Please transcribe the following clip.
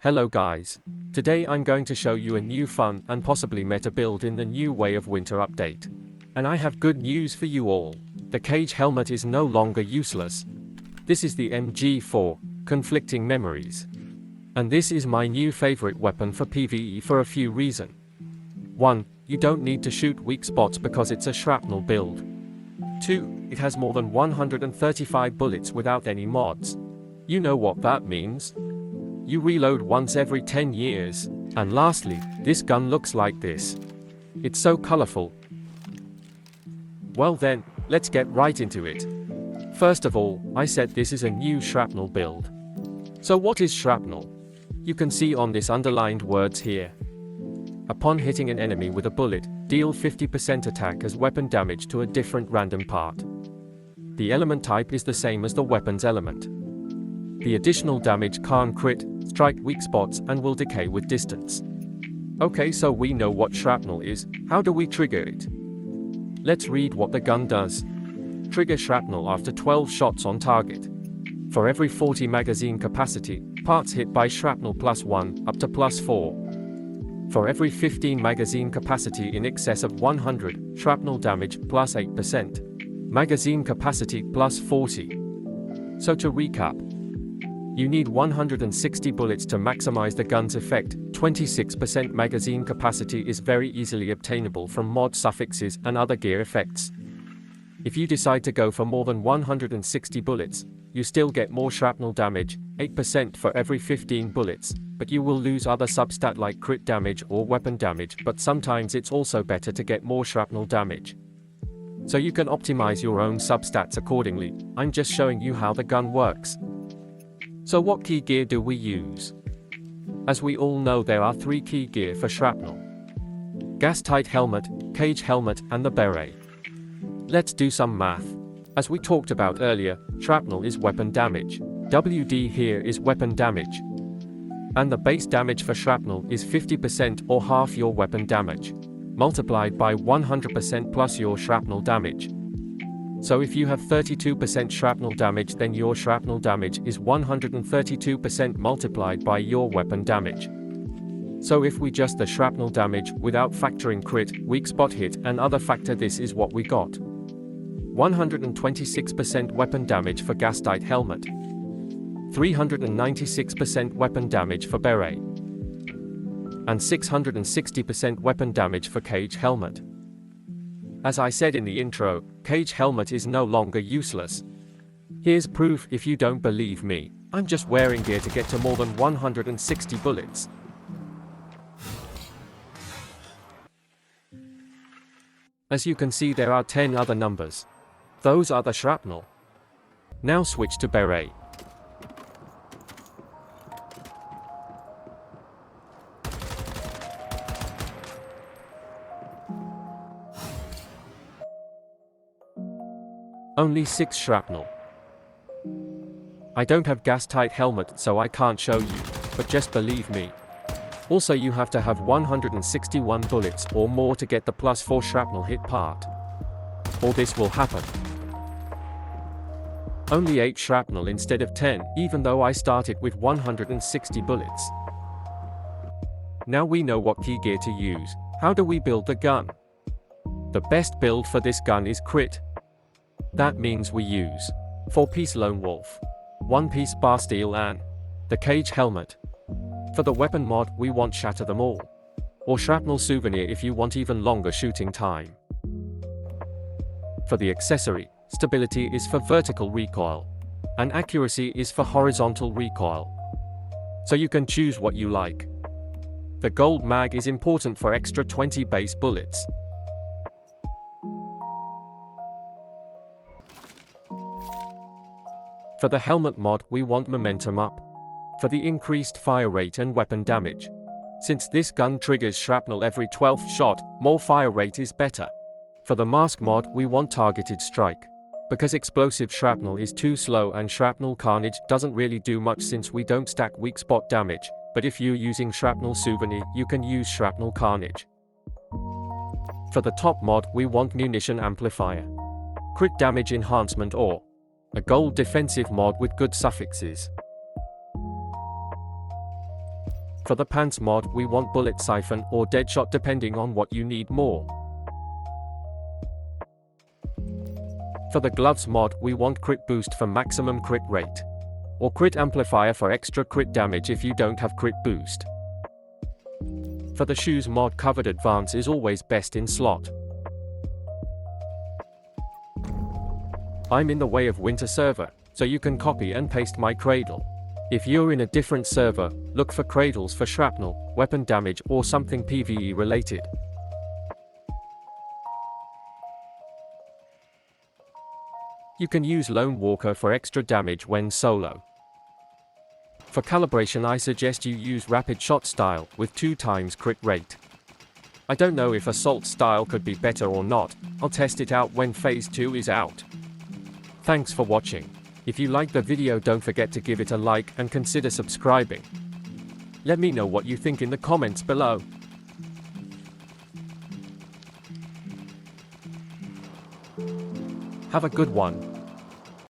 Hello guys. Today I'm going to show you a new fun and possibly meta build in the new Way of Winter update. And I have good news for you all. The cage helmet is no longer useless. This is the MG4, Conflicting Memories. And this is my new favorite weapon for PVE for a few reasons. 1. You don't need to shoot weak spots because it's a shrapnel build. 2. It has more than 135 bullets without any mods. You know what that means? You reload once every 10 years. And lastly, this gun looks like this. It's so colorful. Well then, let's get right into it. First of all, I said this is a new shrapnel build. So what is shrapnel? You can see on this underlined words here. Upon hitting an enemy with a bullet, deal 50% attack as weapon damage to a different random part. The element type is the same as the weapon's element. The additional damage can't crit, strike weak spots, and will decay with distance. Okay, so we know what shrapnel is. How do we trigger it? Let's read what the gun does. Trigger shrapnel after 12 shots on target. For every 40 magazine capacity, parts hit by shrapnel +1, up to +4. For every 15 magazine capacity in excess of 100, shrapnel damage +8%. Magazine capacity +40. So to recap, you need 160 bullets to maximize the gun's effect. 26% magazine capacity is very easily obtainable from mod suffixes and other gear effects. If you decide to go for more than 160 bullets, you still get more shrapnel damage, 8% for every 15 bullets, but you will lose other substat like crit damage or weapon damage, but sometimes it's also better to get more shrapnel damage. So you can optimize your own substats accordingly. I'm just showing you how the gun works. So what key gear do we use? As we all know, there are 3 key gear for shrapnel: gas-tight helmet, cage helmet, and the beret. Let's do some math. As we talked about earlier, shrapnel is weapon damage. WD here is weapon damage. And the base damage for shrapnel is 50% or half your weapon damage, multiplied by 100% plus your shrapnel damage. So if you have 32% shrapnel damage, then your shrapnel damage is 132% multiplied by your weapon damage. So if we just the shrapnel damage without factoring crit, weak spot hit, and other factor, this is what we got. 126% weapon damage for gas-tight helmet. 396% weapon damage for beret. And 660% weapon damage for cage helmet. As I said in the intro, cage helmet is no longer useless. Here's proof if you don't believe me. I'm just wearing gear to get to more than 160 bullets. As you can see, there are 10 other numbers. Those are the shrapnel. Now switch to beret. Only 6 shrapnel. I don't have gas-tight helmet, so I can't show you, but just believe me. Also, you have to have 161 bullets or more to get the +4 shrapnel hit part, or this will happen. Only 8 shrapnel instead of 10, even though I started with 160 bullets. Now we know what key gear to use. How do we build the gun? The best build for this gun is crit. That means we use 4-piece Lone Wolf, 1-piece bar steel, and the cage helmet. For the weapon mod, we want Shatter Them All, or Shrapnel Souvenir if you want even longer shooting time. For the accessory, stability is for vertical recoil, and accuracy is for horizontal recoil. So you can choose what you like. The gold mag is important for extra 20 base bullets. For the helmet mod, we want momentum up, for the increased fire rate and weapon damage. Since this gun triggers shrapnel every 12th shot, more fire rate is better. For the mask mod, we want targeted strike, because explosive shrapnel is too slow and shrapnel carnage doesn't really do much since we don't stack weak spot damage, but if you're using shrapnel souvenir, you can use shrapnel carnage. For the top mod, we want munition amplifier, crit damage enhancement, or a gold defensive mod with good suffixes. For the pants mod, we want bullet siphon or deadshot depending on what you need more. For the gloves mod, we want crit boost for maximum crit rate, or crit amplifier for extra crit damage if you don't have crit boost. For the shoes mod, covered advance is always best in slot. I'm in the way of winter server, so you can copy and paste my Cradle. If you're in a different server, look for Cradles for shrapnel, weapon damage, or something PVE related. You can use Lone Walker for extra damage when solo. For calibration, I suggest you use Rapid Shot style with 2 times crit rate. I don't know if Assault style could be better or not. I'll test it out when Phase 2 is out. Thanks for watching. If you liked the video, don't forget to give it a like and consider subscribing. Let me know what you think in the comments below. Have a good one.